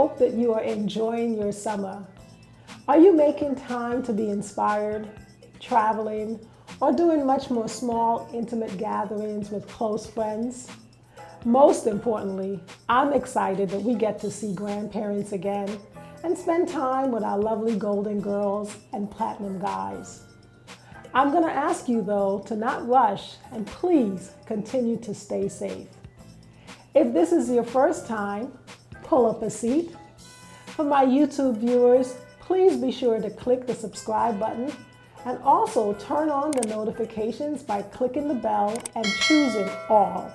hope that you are enjoying your summer. Are you making time to be inspired, traveling, or doing much more small, intimate gatherings with close friends? Most importantly, I'm excited that we get to see grandparents again and spend time with our lovely golden girls and platinum guys. I'm going to ask you, though, to not rush and please continue to stay safe. If this is your first time, pull up a seat. For my YouTube viewers, please be sure to click the subscribe button and also turn on the notifications by clicking the bell and choosing all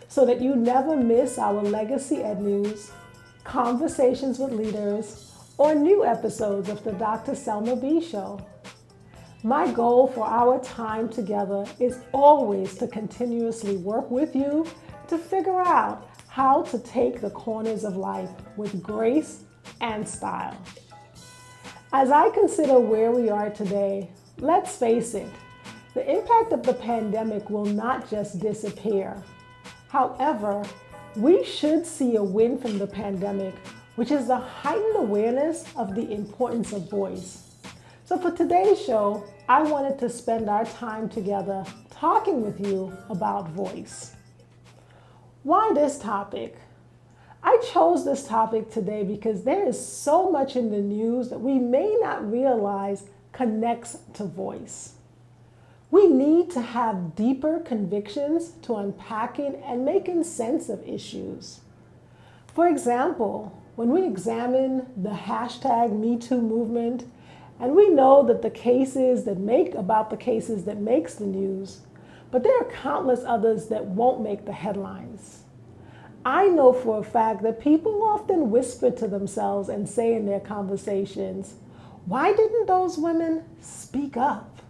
so that you never miss our Legacy Ed News, conversations with leaders, or new episodes of the Dr. Selma B Show. My goal for our time together is always to continuously work with you to figure out how to take the corners of life with grace and style. As I consider where we are today, let's face it, the impact of the pandemic will not just disappear. However, we should see a win from the pandemic, which is the heightened awareness of the importance of voice. So for today's show, I wanted to spend our time together talking with you about voice. Why this topic? I chose this topic today because there is so much in the news that we may not realize connects to voice. We need to have deeper convictions to unpacking and making sense of issues. For example, when we examine the hashtag #MeToo movement, and we know that the cases that makes the news, but there are countless others that won't make the headlines. I know for a fact that people often whisper to themselves and say in their conversations, why didn't those women speak up?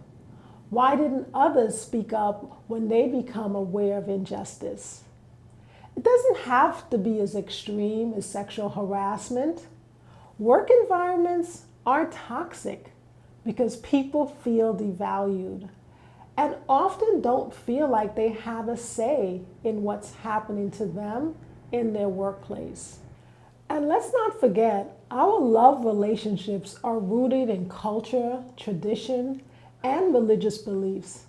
Why didn't others speak up when they become aware of injustice? It doesn't have to be as extreme as sexual harassment. Work environments are toxic because people feel devalued and often don't feel like they have a say in what's happening to them in their workplace. And let's not forget, our love relationships are rooted in culture, tradition, and religious beliefs,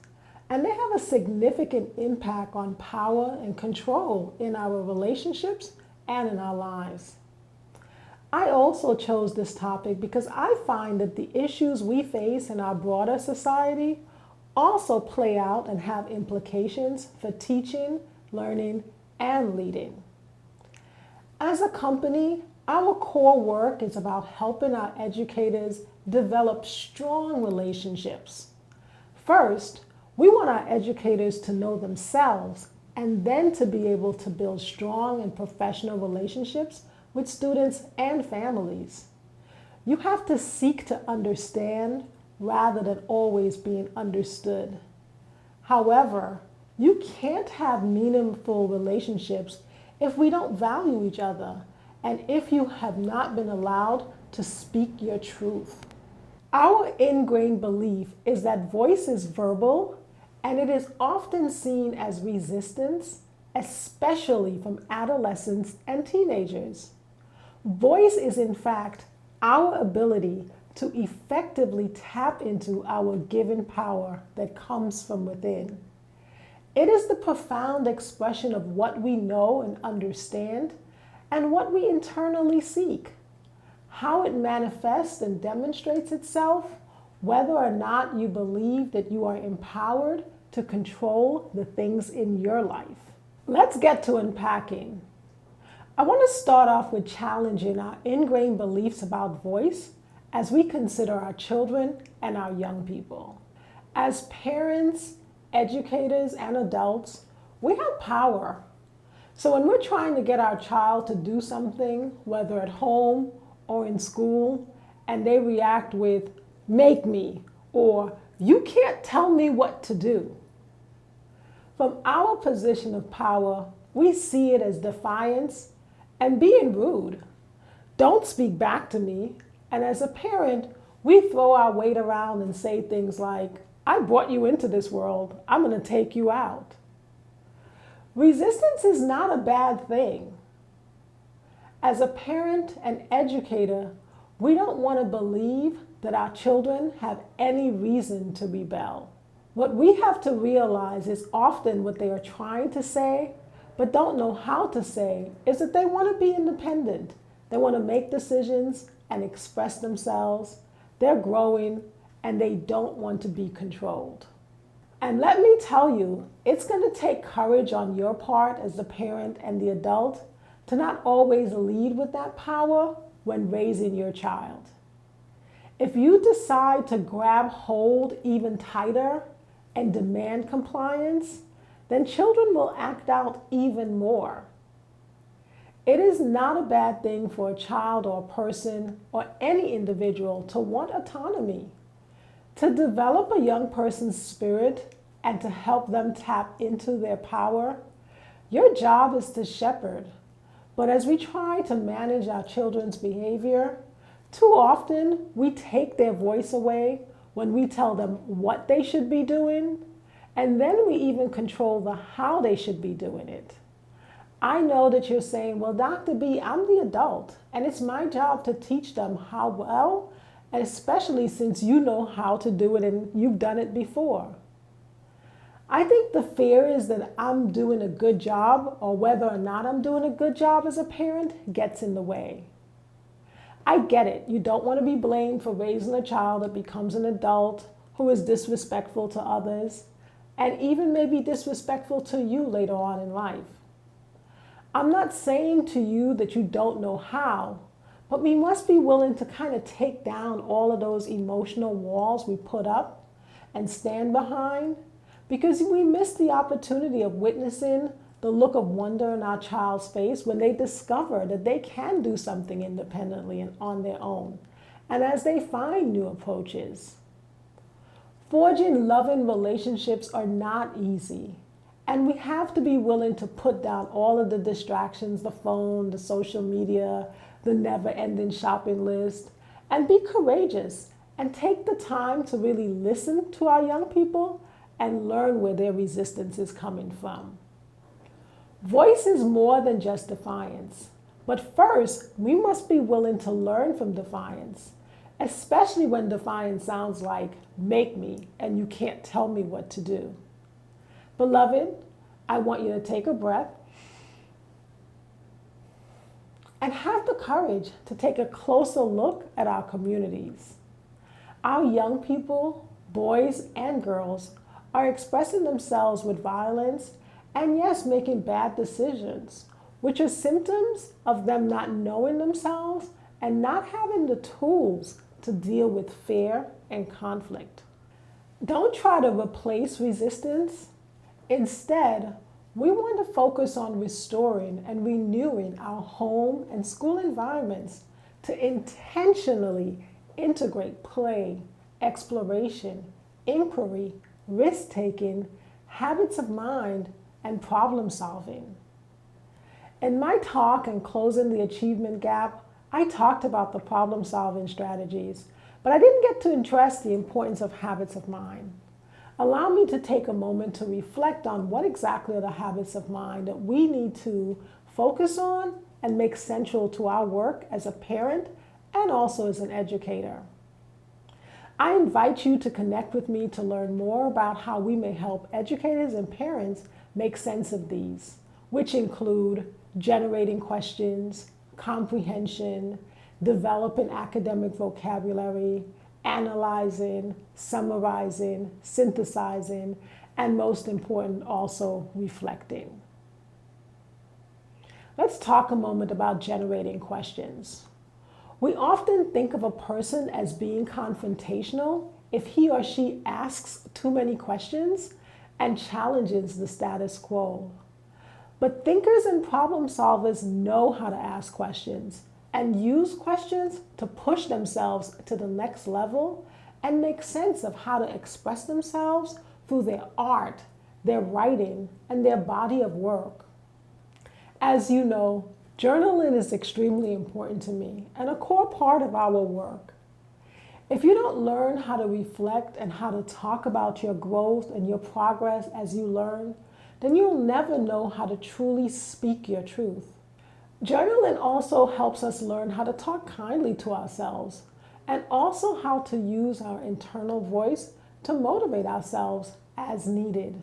and they have a significant impact on power and control in our relationships and in our lives. I also chose this topic because I find that the issues we face in our broader society also play out and have implications for teaching, learning, and leading. As a company, our core work is about helping our educators develop strong relationships. First, we want our educators to know themselves and then to be able to build strong and professional relationships with students and families. You have to seek to understand rather than always being understood. However, you can't have meaningful relationships if we don't value each other and if you have not been allowed to speak your truth. Our ingrained belief is that voice is verbal and it is often seen as resistance, especially from adolescents and teenagers. Voice is in fact our ability to effectively tap into our given power that comes from within. It is the profound expression of what we know and understand and what we internally seek. How it manifests and demonstrates itself, whether or not you believe that you are empowered to control the things in your life. Let's get to unpacking. I want to start off with challenging our ingrained beliefs about voice as we consider our children and our young people. As parents, educators, and adults, we have power. So when we're trying to get our child to do something, whether at home or in school, and they react with, make me, or you can't tell me what to do. From our position of power, we see it as defiance and being rude. Don't speak back to me. And as a parent, we throw our weight around and say things like, I brought you into this world. I'm going to take you out. Resistance is not a bad thing. As a parent and educator, we don't want to believe that our children have any reason to rebel. What we have to realize is often what they are trying to say, but don't know how to say, is that they want to be independent. They want to make decisions and express themselves. They're growing and they don't want to be controlled. And let me tell you, it's going to take courage on your part as the parent and the adult to not always lead with that power when raising your child. If you decide to grab hold even tighter and demand compliance, then children will act out even more. It is not a bad thing for a child or a person or any individual to want autonomy. To develop a young person's spirit and to help them tap into their power, your job is to shepherd. But as we try to manage our children's behavior, too often we take their voice away when we tell them what they should be doing, and then we even control the how they should be doing it. I know that you're saying, well, Dr. B, I'm the adult, and it's my job to teach them how well, and especially since you know how to do it and you've done it before. I think the fear is that I'm doing a good job, or whether or not I'm doing a good job as a parent gets in the way. I get it. You don't want to be blamed for raising a child that becomes an adult who is disrespectful to others, and even maybe disrespectful to you later on in life. I'm not saying to you that you don't know how, but we must be willing to kind of take down all of those emotional walls we put up and stand behind, because we miss the opportunity of witnessing the look of wonder in our child's face when they discover that they can do something independently and on their own, and as they find new approaches. Forging loving relationships are not easy, and we have to be willing to put down all of the distractions, the phone, the social media, the never-ending shopping list, and be courageous and take the time to really listen to our young people and learn where their resistance is coming from. Voice is more than just defiance, but first, we must be willing to learn from defiance, especially when defiance sounds like, make me, and you can't tell me what to do. Beloved, I want you to take a breath and have the courage to take a closer look at our communities. Our young people, boys and girls, are expressing themselves with violence and yes, making bad decisions, which are symptoms of them not knowing themselves and not having the tools to deal with fear and conflict. Don't try to replace resistance. Instead, we want to focus on restoring and renewing our home and school environments to intentionally integrate play, exploration, inquiry, risk-taking, habits of mind, and problem solving. In my talk on Closing the Achievement Gap, I talked about the problem solving strategies, but I didn't get to address the importance of habits of mind. Allow me to take a moment to reflect on what exactly are the habits of mind that we need to focus on and make central to our work as a parent and also as an educator. I invite you to connect with me to learn more about how we may help educators and parents make sense of these, which include generating questions, comprehension, developing academic vocabulary, analyzing, summarizing, synthesizing, and most important, also reflecting. Let's talk a moment about generating questions. We often think of a person as being confrontational if he or she asks too many questions and challenges the status quo. But thinkers and problem solvers know how to ask questions and use questions to push themselves to the next level and make sense of how to express themselves through their art, their writing, and their body of work. As you know, journaling is extremely important to me and a core part of our work. If you don't learn how to reflect and how to talk about your growth and your progress as you learn, then you'll never know how to truly speak your truth. Journaling also helps us learn how to talk kindly to ourselves and also how to use our internal voice to motivate ourselves as needed.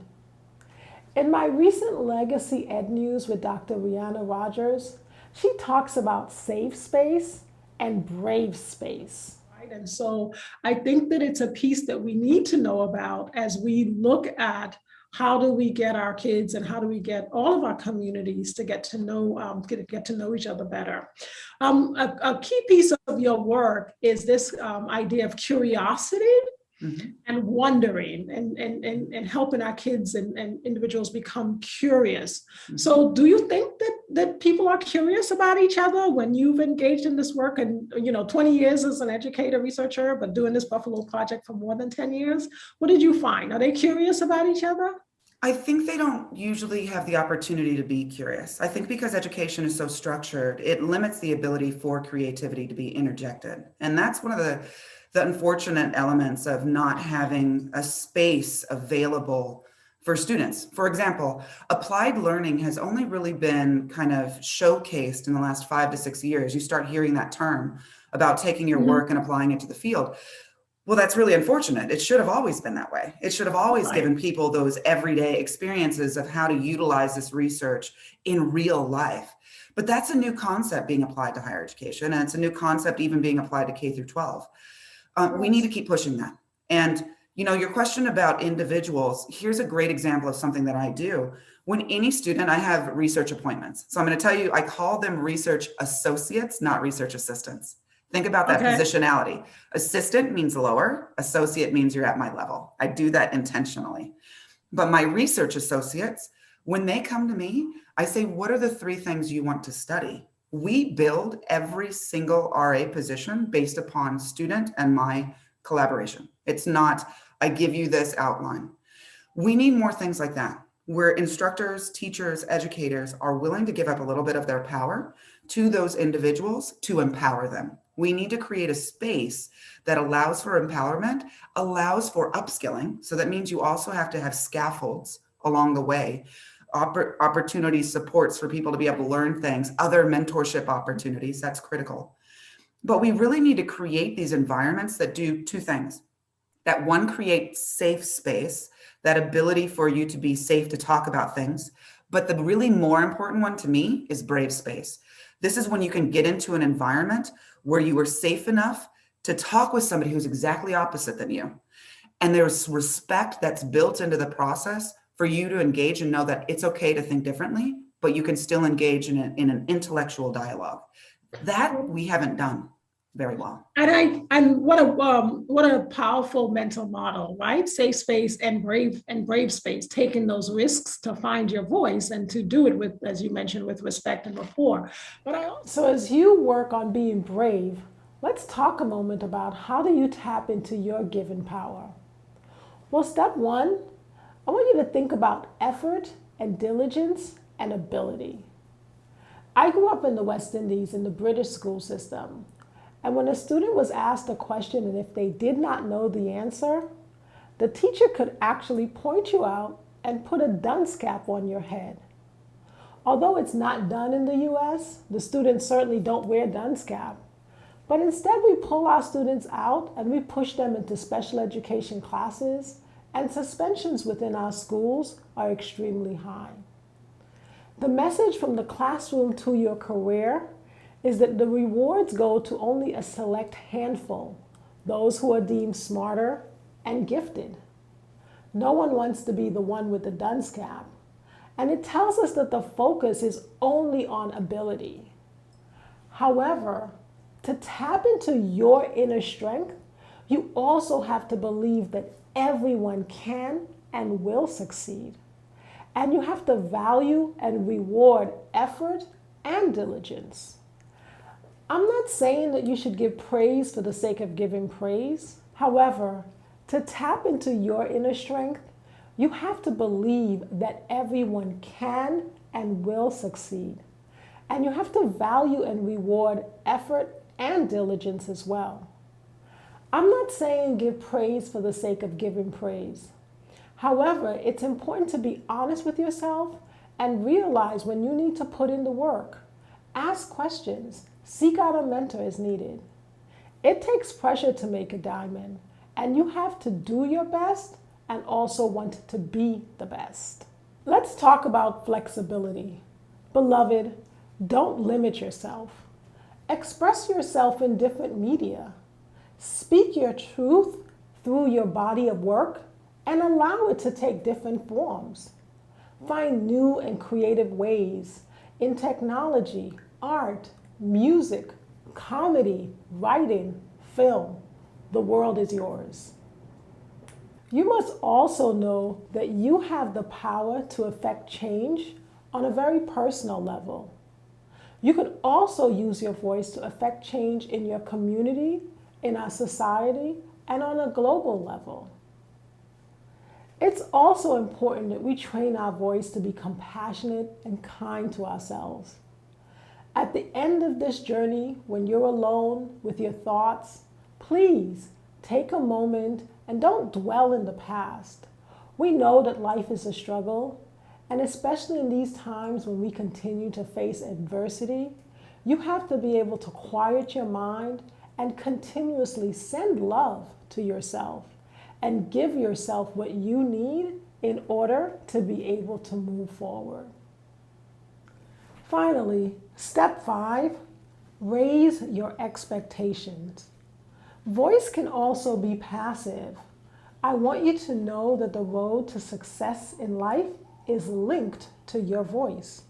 In my recent Legacy Ed News with Dr. Rihanna Rogers, she talks about safe space and brave space. Right? And so I think that it's a piece that we need to know about as we look at how do we get our kids and how do we get all of our communities to get to know get to know each other better. A key piece of your work is this idea of curiosity and wondering and helping our kids and individuals become curious. So do you think that people are curious about each other when you've engaged in this work and 20 years as an educator, researcher, but doing this Buffalo project for more than 10 years? What did you find? Are they curious about each other? I think they don't usually have the opportunity to be curious. I think because education is so structured, it limits the ability for creativity to be interjected. And that's one of the unfortunate elements of not having a space available for students. For example, applied learning has only really been kind of showcased in the last 5 to 6 years. You start hearing that term about taking your work and applying it to the field. Well, that's really unfortunate. It should have always been that way. It should have always given people those everyday experiences of how to utilize this research in real life. But that's a new concept being applied to higher education, and it's a new concept even being applied to K through 12. We need to keep pushing that. And your question about individuals, here's a great example of something that I do. When any student, I have research appointments. So I'm going to tell you, I call them research associates, not research assistants. Think about that positionality. Assistant means lower. Associate means you're at my level. I do that intentionally. But my research associates, when they come to me, I say, what are the 3 things you want to study? We build every single RA position based upon student and my collaboration. It's not, I give you this outline. We need more things like that, where instructors, teachers, educators are willing to give up a little bit of their power to those individuals to empower them. We need to create a space that allows for empowerment, allows for upskilling. So that means you also have to have scaffolds along the way, opportunities, supports for people to be able to learn things, other mentorship opportunities. That's critical. But we really need to create these environments that do 2 things. That one, create safe space, that ability for you to be safe to talk about things. But the really more important one to me is brave space. This is when you can get into an environment where you are safe enough to talk with somebody who's exactly opposite than you. And there's respect that's built into the process for you to engage and know that it's okay to think differently, but you can still engage in an intellectual dialogue. That we haven't done very well. And what a powerful mental model, right? Safe space and brave space, taking those risks to find your voice and to do it with, as you mentioned, with respect and rapport. But I also, as you work on being brave, let's talk a moment about how do you tap into your given power. Well, step 1, I want you to think about effort and diligence and ability. I grew up in the West Indies in the British school system. And when a student was asked a question and if they did not know the answer, the teacher could actually point you out and put a dunce cap on your head. Although it's not done in the US, the students certainly don't wear dunce cap. But instead we pull our students out and we push them into special education classes, and suspensions within our schools are extremely high. The message from the classroom to your career is that the rewards go to only a select handful, those who are deemed smarter and gifted. No one wants to be the one with the dunce cap. And it tells us that the focus is only on ability. However, to tap into your inner strength, you also have to believe that everyone can and will succeed. And you have to value and reward effort and diligence. I'm not saying that you should give praise for the sake of giving praise. However, to tap into your inner strength, you have to believe that everyone can and will succeed. And you have to value and reward effort and diligence as well. I'm not saying give praise for the sake of giving praise. However, it's important to be honest with yourself and realize when you need to put in the work Ask questions. Seek out a mentor as needed. It takes pressure to make a diamond, and you have to do your best and also want to be the best. Let's talk about flexibility. Beloved, don't limit yourself. Express yourself in different media. Speak your truth through your body of work and allow it to take different forms. Find new and creative ways in technology, art, music, comedy, writing, film. The world is yours. You must also know that you have the power to affect change on a very personal level. You can also use your voice to affect change in your community, in our society, and on a global level. It's also important that we train our voice to be compassionate and kind to ourselves. At the end of this journey, when you're alone with your thoughts, please take a moment and don't dwell in the past. We know that life is a struggle, and especially in these times when we continue to face adversity, you have to be able to quiet your mind and continuously send love to yourself and give yourself what you need in order to be able to move forward. Finally, step 5, raise your expectations. Voice can also be passive. I want you to know that the road to success in life is linked to your voice.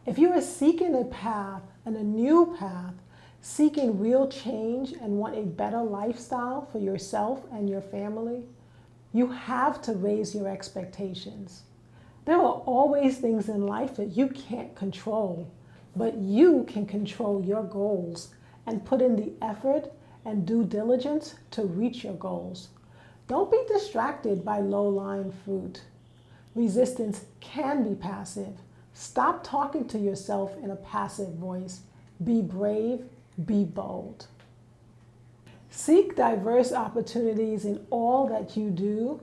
If you are seeking a path and a new path, seeking real change and want a better lifestyle for yourself and your family, you have to raise your expectations. There are always things in life that you can't control, but you can control your goals and put in the effort and due diligence to reach your goals. Don't be distracted by low-lying fruit. Resistance can be passive. Stop talking to yourself in a passive voice. Be brave, be bold. Seek diverse opportunities in all that you do,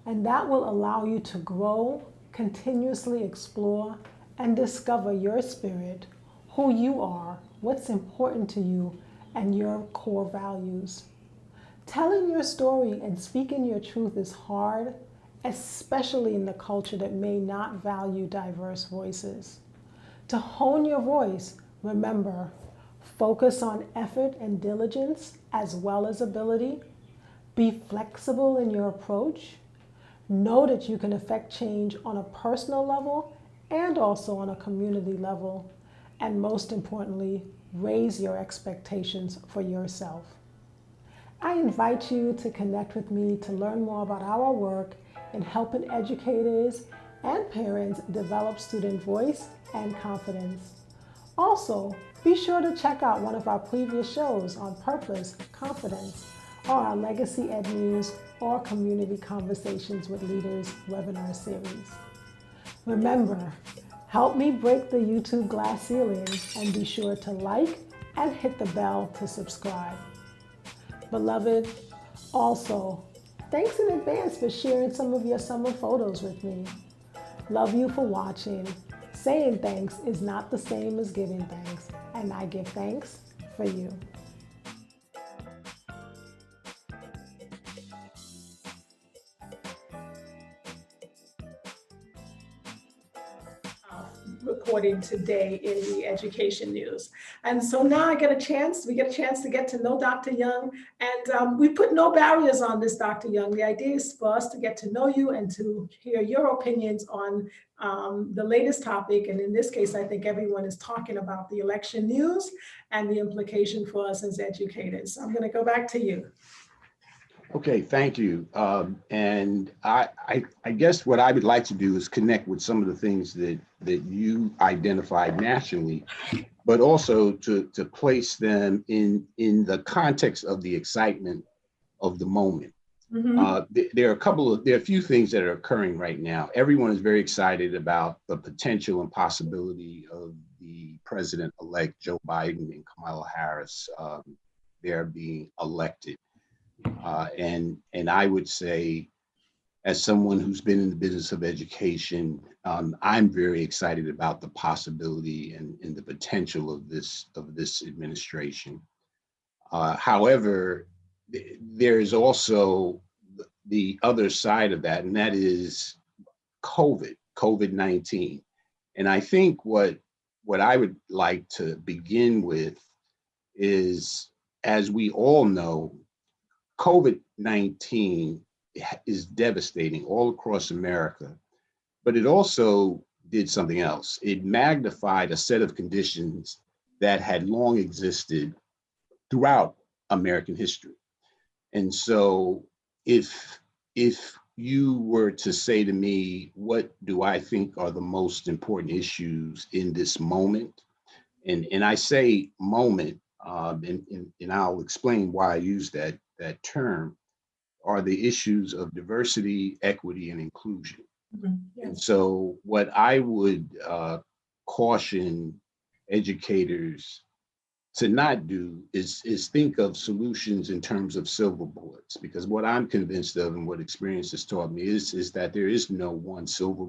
and that will allow you to grow, continuously explore, and discover your spirit, who you are, what's important to you, and your core values. Telling your story and speaking your truth is hard, especially in the culture that may not value diverse voices. To hone your voice, remember, focus on effort and diligence as well as ability. Be flexible in your approach. Know that you can affect change on a personal level and also on a community level. And most importantly, raise your expectations for yourself. I invite you to connect with me to learn more about our work in helping educators and parents develop student voice and confidence. Also, be sure to check out one of our previous shows on purpose, confidence, or our Legacy Ed News or Community Conversations with Leaders webinar series. Remember, help me break the YouTube glass ceiling and be sure to like and hit the bell to subscribe. Beloved, also, thanks in advance for sharing some of your summer photos with me. Love you for watching. Saying thanks is not the same as giving thanks, and I give thanks for you. Reporting today in the education news. And so now we get a chance to get to know Dr. Young, and we put no barriers on this, Dr. Young. The idea is for us to get to know you and to hear your opinions on the latest topic. And in this case, I think everyone is talking about the election news and the implication for us as educators. I'm going to go back to you. Okay, thank you. And I guess what I would like to do is connect with some of the things that you identified nationally, but also to place them in the context of the excitement of the moment. Mm-hmm. There are a few things that are occurring right now. Everyone is very excited about the potential and possibility of the president-elect Joe Biden and Kamala Harris they're being elected. And I would say as someone who's been in the business of education, I'm very excited about the possibility and the potential of this administration. However, there is also the other side of that, and that is COVID-19. And I think what I would like to begin with is, as we all know, COVID-19 is devastating all across America, but it also did something else. It magnified a set of conditions that had long existed throughout American history. And so if you were to say to me, what do I think are the most important issues in this moment? And I say moment, and I'll explain why I use that term, are the issues of diversity, equity, and inclusion. Yes. And so what I would caution educators to not do is think of solutions in terms of silver bullets, because what I'm convinced of and what experience has taught me is that there is no one silver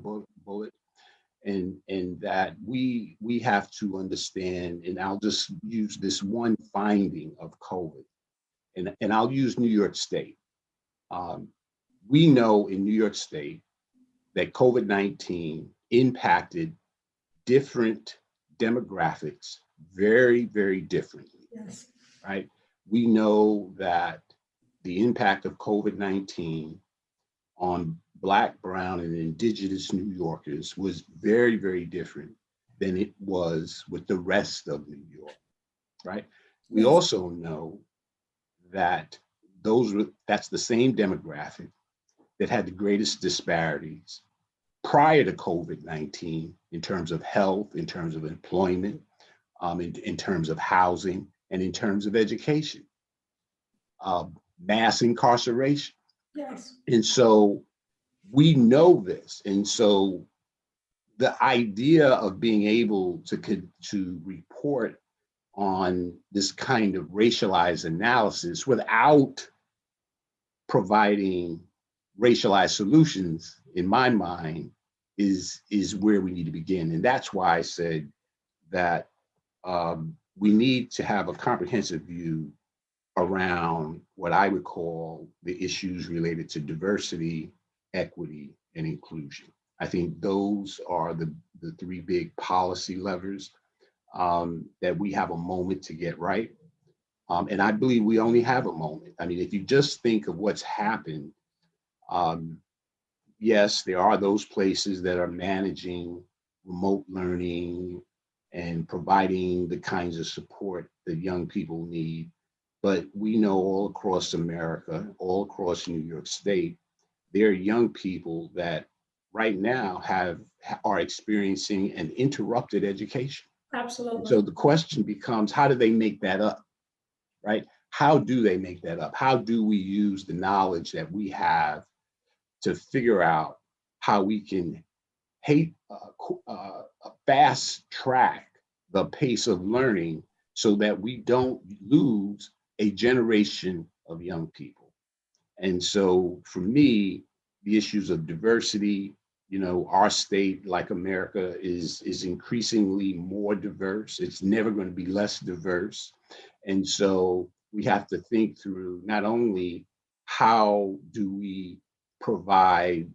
bullet, and that we have to understand, and I'll just use this one finding of COVID, and I'll use New York State. We know in New York State that COVID-19 impacted different demographics very, very differently. Yes. Right? We know that the impact of COVID-19 on Black, Brown, and Indigenous New Yorkers was very, very different than it was with the rest of New York, right? We Yes. also know that that's the same demographic that had the greatest disparities prior to COVID-19 in terms of health, in terms of employment, in terms of housing, and in terms of education, mass incarceration. Yes. And so we know this. And so the idea of being able to report on this kind of racialized analysis without providing racialized solutions, in my mind, is where we need to begin. And that's why I said that we need to have a comprehensive view around what I would call the issues related to diversity, equity, and inclusion. I think those are the three big policy levers that we have a moment to get right. And I believe we only have a moment. I mean, if you just think of what's happened, yes, there are those places that are managing remote learning and providing the kinds of support that young people need. But we know all across America, all across New York State, there are young people that right now are experiencing an interrupted education. Absolutely. And so the question becomes, how do they make that up, right? How do they make that up? How do we use the knowledge that we have to figure out how we can fast track the pace of learning so that we don't lose a generation of young people? And so for me, the issues of diversity, our state, like America, is increasingly more diverse. It's never going to be less diverse. And so we have to think through not only how do we provide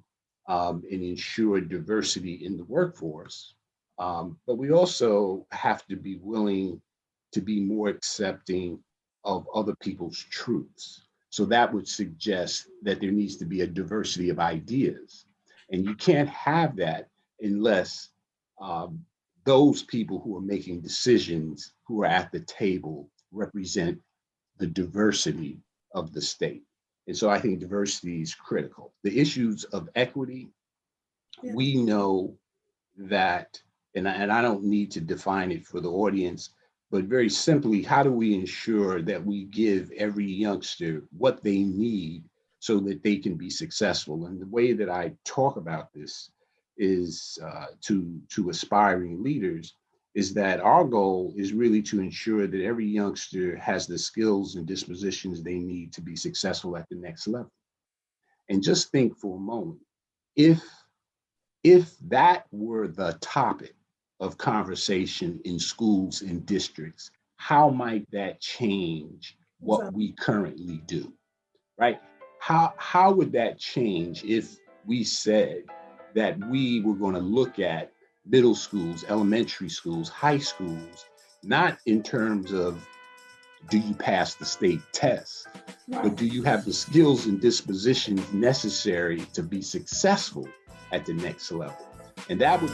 and ensure diversity in the workforce, but we also have to be willing to be more accepting of other people's truths. So that would suggest that there needs to be a diversity of ideas. And you can't have that unless those people who are making decisions, who are at the table, represent the diversity of the state. And so I think diversity is critical. The issues of equity, Yeah. we know that, and I don't need to define it for the audience, but very simply, how do we ensure that we give every youngster what they need so that they can be successful? And the way that I talk about this is to aspiring leaders, is that our goal is really to ensure that every youngster has the skills and dispositions they need to be successful at the next level. And just think for a moment, if that were the topic of conversation in schools and districts, how might that change what we currently do, right? How would that change if we said that we were going to look at middle schools, elementary schools, high schools, not in terms of do you pass the state test, but do you have the skills and dispositions necessary to be successful at the next level? And that would